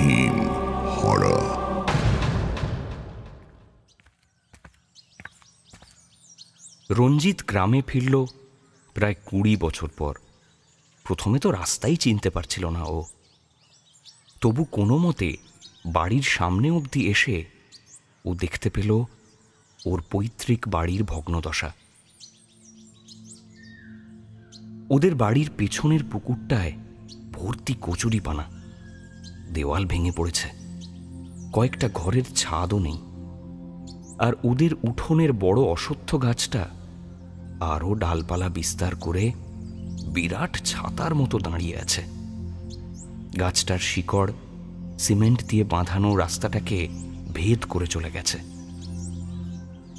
হিম হরা। রঞ্জিত গ্রামে ফিরল প্রায় 20 বছর পর। প্রথমে তো রাস্তাই চিনতে পারছিল না ও। তবু কোনো মতে বাড়ির সামনে অবধি এসে ও দেখতে পেল ওর পৈতৃক বাড়ির ভগ্নদশা। ওদের বাড়ির পেছনের পুকুরটায় ভর্তি কচুরিপানা, দেওয়াল ভেঙে পড়েছে, কয়েকটা ঘরের ছাদও নেই। আর ওদের উঠোনের বড় অশ্বত্থ গাছটা আরও ডালপালা বিস্তার করে বিরাট ছাতার মতো দাঁড়িয়ে আছে। গাছটার শিকড় সিমেন্ট দিয়ে বাঁধানো রাস্তাটাকে ভেদ করে চলে গেছে।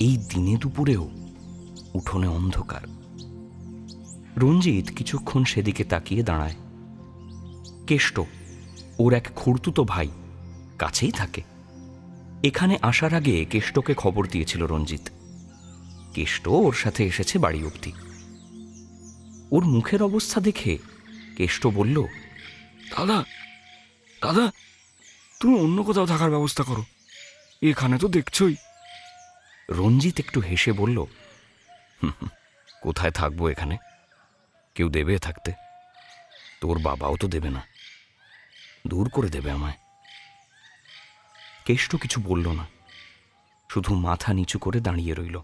এই দিনে দুপুরেও উঠোনে অন্ধকার। রঞ্জিত কিছুক্ষণ সেদিকে তাকিয়ে দাঁড়ায়। কেষ্ট, ওর এক খুড়তুতো ভাই, কাছেই থাকে। এখানে আসার আগে কেষ্টকে খবর দিয়েছিল রঞ্জিত। কেষ্ট ওর সাথে এসেছে বাড়ি অবধি। ওর মুখের অবস্থা দেখে কেষ্ট বলল, দাদা দাদা, তুমি অন্য কোথাও থাকার ব্যবস্থা করো, এখানে তো দেখছই। রঞ্জিত একটু হেসে বলল, কোথায় থাকবো এখানে? কেউ দেবে থাকতে? তোর বাবাও তো দেবে না, দূর করে দেবে আমায়। কেষ্ট কিছু বলল না, শুধু মাথা নিচু করে দাঁড়িয়ে রইল।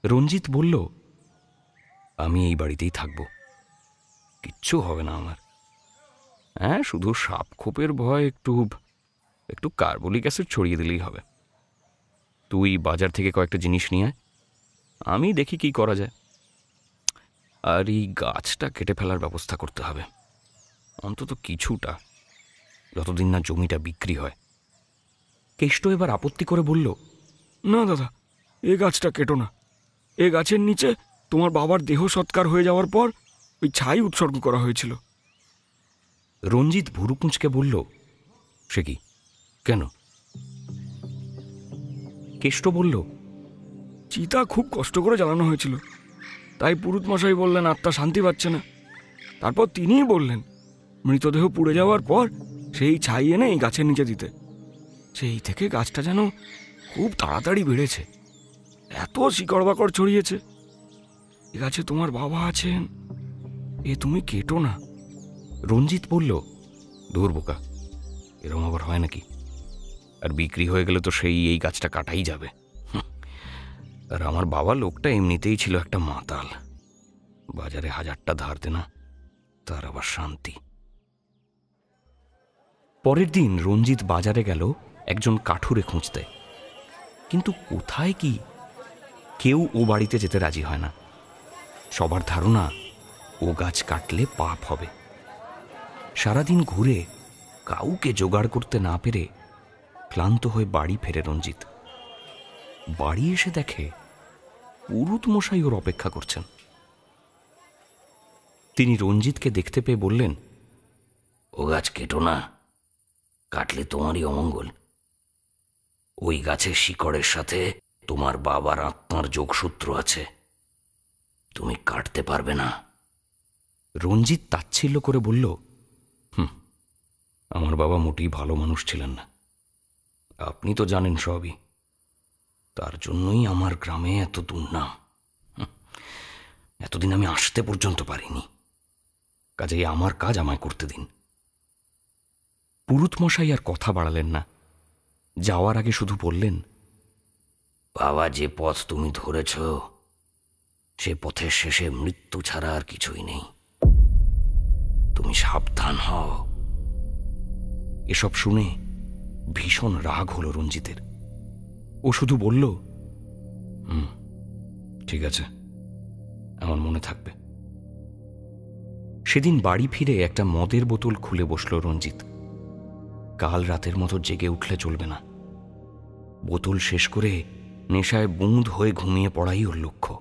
রঞ্জিত বলল, আমি এই বাড়িতেই থাকবো, কিচ্ছু হবে না আমার। হ্যাঁ, শুধু সাপ খোপের ভয় একটু কার্বলিক অ্যাসিড ছড়িয়ে দিলেই হবে। তুই বাজার থেকে কয়েকটা জিনিস নিয়ে আয়, আমি দেখি কি করা যায়। আর এই গাছটা কেটে ফেলার ব্যবস্থা করতে হবে, অন্তত কিছুটা, যতদিন না জমিটা বিক্রি হয়। কেষ্ট এবার আপত্তি করে বলল, না দাদা, এ গাছটা কেটো না। এ গাছের নিচে তোমার বাবার দেহ সৎকার হয়ে যাওয়ার পর ওই ছাই উৎসর্গ করা হয়েছিল। রঞ্জিত ভুরু কুঁচকে বলল, সে কি, কেন? কেষ্ট বলল, চিতা খুব কষ্ট করে জ্বালানো হয়েছিল, তাই পুরুত মশাই বললেন আত্মা শান্তি পাচ্ছে না। তারপর তিনিই বললেন মৃতদেহ পুড়ে যাওয়ার পর সেই ছাই এনে এই গাছের নিচে দিতে। সেই থেকে গাছটা যেন খুব তাড়াতাড়ি বেড়েছে, এত শিকড় বাকড় ছড়িয়েছে। এ গাছে তোমার বাবা আছেন, এ তুমি কেটো না। রঞ্জিত বলল, দূর বোকা, এরকম আবার হয় নাকি? আর বিক্রি হয়ে গেলে তো সেই এই গাছটা কাটাই যাবে। আর আমার বাবা লোকটা এমনিতেই ছিল একটা মাতাল, বাজারে 1000টা ধার দেনা, তার আবার শান্তি। পরের দিন রঞ্জিত বাজারে গেল একজন কাঠুরে খুঁজতে, কিন্তু কোথায় কি? কেউ ও বাড়িতে যেতে রাজি হয় না। সবার ধারণা ও গাছ কাটলে পাপ হবে। সারাদিন ঘুরে কাউকে জোগাড় করতে না পেরে ক্লান্ত হয়ে বাড়ি ফেরে রঞ্জিত। বাড়ি এসে দেখে পুরুত মশাই ওর অপেক্ষা করছেন। তিনি রঞ্জিতকে দেখতে পেয়ে বললেন, ও গাছ কেটো না, কাটলে তোমারই অমঙ্গল। ওই গাছের শিকড়ের সাথে তোমার বাবার আত্মার যোগসূত্র আছে, তুমি কাটতে পারবে না। রঞ্জিত তাচ্ছিল্য করে বলল, আমার বাবা মোটেই ভালো মানুষ ছিলেন না, আপনি তো জানেন সবই। তার জন্যই আমার গ্রামে এত দুর্নাম। এতদিন আমি আসতে পর্যন্ত পারিনি, কাজেই আমার কাজ আমায় করতে দিন। পুরুত মশাই আর কথা বাড়ালেন না। যাওয়ার আগে শুধু বললেন, বাবা যে পথ তুমি ধরেছ, সে পথের শেষে মৃত্যু ছাড়া আর কিছুই নেই, তুমি সাবধান হও। এসব শুনে ভীষণ রাগ হলো রঞ্জিতের। ও শুধু বলল, ঠিক আছে, আমার মনে থাকবে। সেদিন বাড়ি ফিরে একটা মদের বোতল খুলে বসল রঞ্জিত। কাল রাতের মতো জেগে উঠলে চলবে না। বোতল শেষ করে নেশায় বুঁদ হয়ে ঘুমিয়ে পড়াই ওর লক্ষ্য।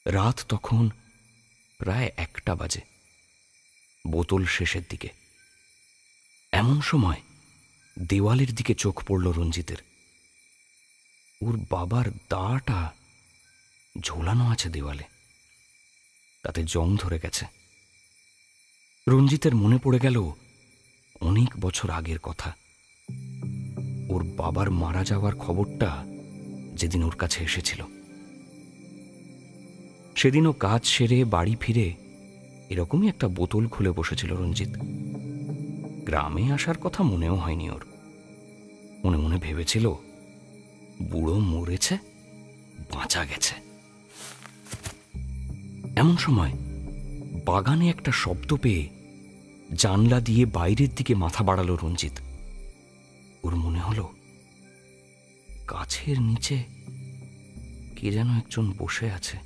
রাত তখন প্রায় 1টা বাজে, বোতল শেষের দিকে। এমন সময় দেওয়ালের দিকে চোখ পড়ল রঞ্জিতের। ওর বাবার দাটা ঝোলানো আছে দেওয়ালে, তাতে জং ধরে গেছে। রঞ্জিতের মনে পড়ে গেল অনেক বছর আগের কথা। ওর বাবার মারা যাওয়ার খবরটা যেদিন ওর কাছে এসেছিল। সেদিনও কাজ সেরে বাড়ি ফিরে এরকমই একটা বোতল খুলে বসেছিল রঞ্জিত। গ্রামে আসার কথা মনেও হয়নি ওর। মনে মনে ভেবেছিল বুড়ো মরেছে, বাঁচা গেছে। এমন সময় বাগানে একটা শব্দ পেয়ে জানলা দিয়ে বাইরের দিকে মাথা বাড়ালো রঞ্জিত। ওর মনে হলো গাছের নিচে কে যেন একজন বসে আছে।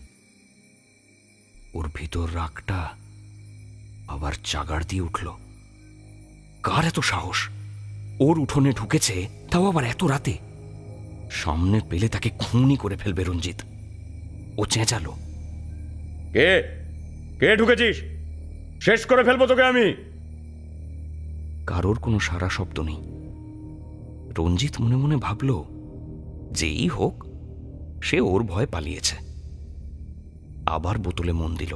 ওর ভিতর রাগটা আবার জাগার দিয়ে উঠল। কার এত সাহস? ওর উঠোনে ঢুকেছে, তাও আবার এত রাতে। সামনে পেলে তাকে খুনি করে ফেলবে রঞ্জিত। ও চেঁচালো, কে কে ঢুকেছিস? শেষ করে ফেলবো তোকে আমি। কারোর কোনো সারা শব্দ নেই। রঞ্জিত মনে মনে ভাবল, যেই হোক সে ওর ভয় পালিয়েছে। আবার বোতলে মন দিল।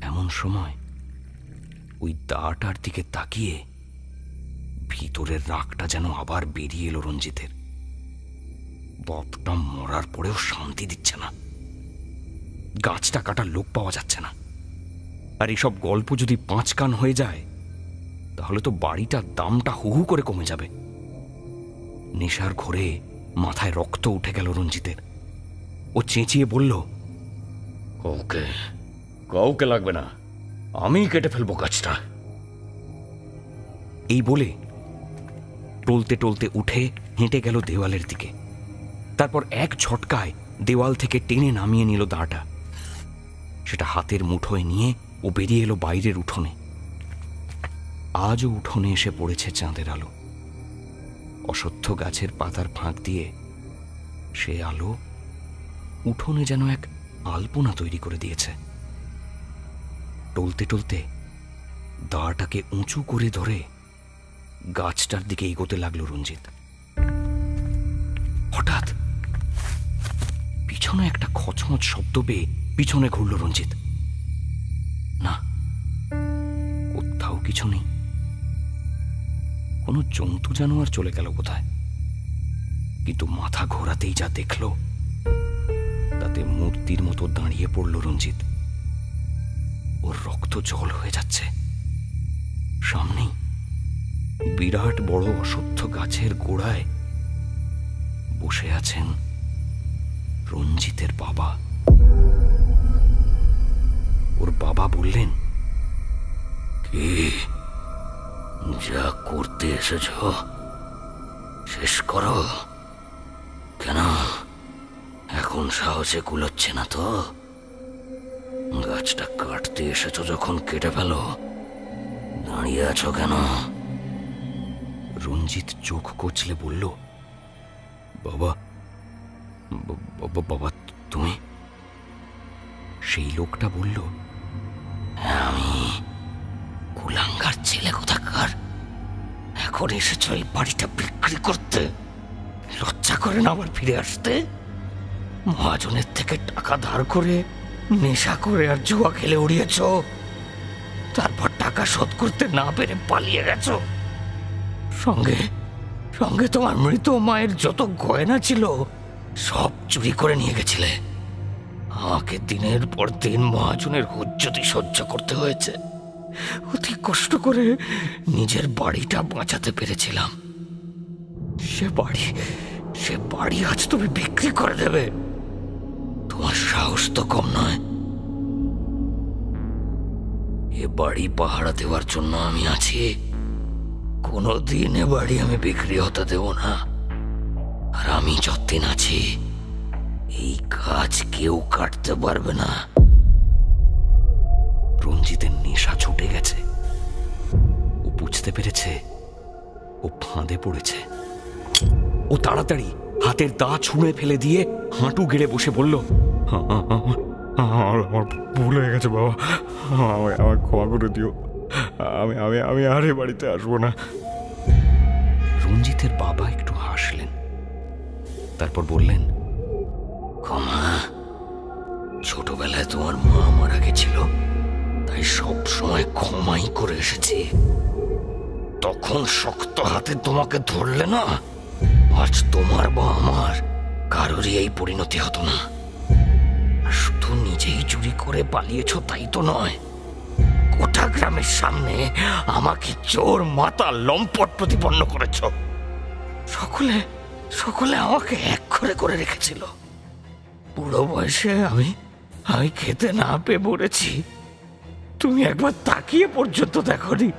এমন সময় ওই দাটার দিকে তাকিয়ে ভিতরের রাগটা যেন আবার বেরিয়ে এলো রঞ্জিতের। বাপটা মরার পরেও শান্তি দিচ্ছে না। গাছটা কাটার লোক পাওয়া যাচ্ছে না। আর এসব গল্প যদি 5 কান হয়ে যায় তাহলে তো বাড়িটার দামটা হু হু করে কমে যাবে। নেশার ঘোরে মাথায় রক্ত উঠে গেল রঞ্জিতের। ও চেঁচিয়ে বলল, কাউকে লাগবে না, আমি কেটে ফেলবো গাছটা। এই বলে টলতে টলতে উঠে হেঁটে গেল দেওয়ালের দিকে। তারপর এক ঝটকায় দেওয়াল থেকে টেনে নামিয়ে নিল দাঁটা। সেটা হাতের মুঠোয় নিয়ে ও বেরিয়ে এলো বাইরের উঠোনে। আজও উঠোনে এসে পড়েছে চাঁদের আলো। অশ্বত্থ গাছের পাতার ফাঁক দিয়ে সে আলো উঠোনে যেন এক আলপনা তৈরি করে দিয়েছে। টলতে টলতে দাঁটাকে উঁচু করে ধরে গাছটার দিকে এগোতে লাগলো রঞ্জিত। হঠাৎ পিছনে একটা খচমচ শব্দ পেয়ে পিছনে ঘুরল রঞ্জিত। না, কোথাও কিছু নেই। কোনো জন্তু জানোয়ার চলে গেল কোথায়। কিন্তু মাথা ঘোরাতেই যা দেখল তাতে মূর্তির মতো দাঁড়িয়ে পড়ল রঞ্জিত। ওর রক্ত জল হয়ে যাচ্ছে। সামনেই বিরাট বড় অশ্বত্থ গাছের গোড়ায় বসে আছেন রঞ্জিতের বাবা। ওর বাবা বললেন, কি যা করতে এসেছ শেষ করো। কেন এখন সাহসে কুলোচ্ছে না তো? গাছটা কাটতে এসেছ যখন কেটে ফেলো। দাঁড়িয়ে আছো কেন? রঞ্জিত চোখ কচলে বলল, বাবা, বাবা তুমি? সেই লোকটা বলল, আমি কুলাঙ্গার ছেলে কোথাকার। এখন এসেছ এই বাড়িটা বিক্রি করতে? লজ্জা করে না আবার ফিরে আসতে? মহাজনের থেকে টাকা ধার করে নেশা করে আর জুয়া খেলে উড়িয়েছ। তারপর টাকা শোধ করতে না পেরে পালিয়ে গেছ। সঙ্গে সঙ্গে তোমার মৃত মায়ের যত গয়না ছিল সব চুরি করে নিয়ে গেছিলে। আমাকে দিনের পর দিন মহাজনের হুজ্জতি সহ্য করতে হয়েছে। অতি কষ্ট করে নিজের বাড়িটা বাঁচাতে পেরেছিলাম। সে বাড়ি আজ তুমি বিক্রি করে দেবে? তোমার সাহস তো কম নয়। এ বাড়ি পাহারা দেওয়ার জন্য আমি আছি। কোনোদিন এ বাড়ি আমি বিক্রি হতে দেব না। আর আমি যতদিন আছি এই গাছ কেউ কাটতে পারবে না। রঞ্জিতের নেশা ছুটে গেছে। ও বুঝতে পেরেছে ও ফাঁদে পড়েছে। ও তাড়াতাড়ি হাতের দা ছুঁড়ে ফেলে দিয়ে হাঁটু গেড়ে বসে বলল, আমার ভুল হয়ে গেছে বাবা, আমায় ক্ষমা করে দিও। আমি আর এ বাড়িতে আসবো না। রঞ্জিতের বাবা একটু হাসলেন, তারপর বললেন, ক্ষমা? ছোটবেলায় তোমার মা মারা গেছিল, তাই তাই সব সময় ক্ষমাই করে এসেছি। তখন শক্ত হাতে তোমাকে ধরলে না, আজ তোমার বা আমার কারোরই এই পরিণতি হতো না। আর শুধু নিজেই চুরি করে পালিয়েছ তাই তো নয়, গোটা গ্রামের সামনে আমাকে চোর, মাতা, লম্পট প্রতিপন্ন করেছ। সকলে সকলে আমাকে এক করে রেখেছিল। বুড়ো বয়সে আমি খেতে না পেয়ে মরেছি, তুমি একবার তাকিয়ে পর্যন্ত দেখোনি।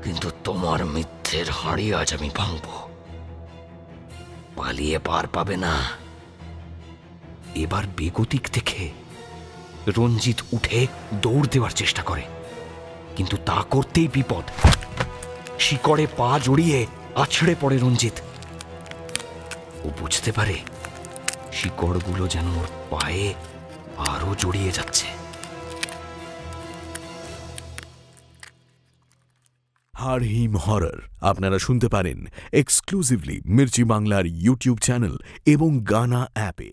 কিন্তু তোমার মিথ্যের হাঁড়ি আজ আমি ভাঙব, পালিয়ে পার পাবে না। এবার বেগতিক দেখে রঞ্জিত উঠে দৌড় দেওয়ার চেষ্টা করে, কিন্তু তা করতেই বিপদ। শিকড়ে পা জড়িয়ে আছড়ে পড়ে রঞ্জিত। ও বুঝতে পারে শিকড়গুলো যেন ওর পায়ে আরো জড়িয়ে যাচ্ছে। হাড়হিম হরর আপনারা শুনতে পারেন এক্সক্লুসিভলি মির্চি বাংলার ইউটিউব চ্যানেল এবং গানা অ্যাপে।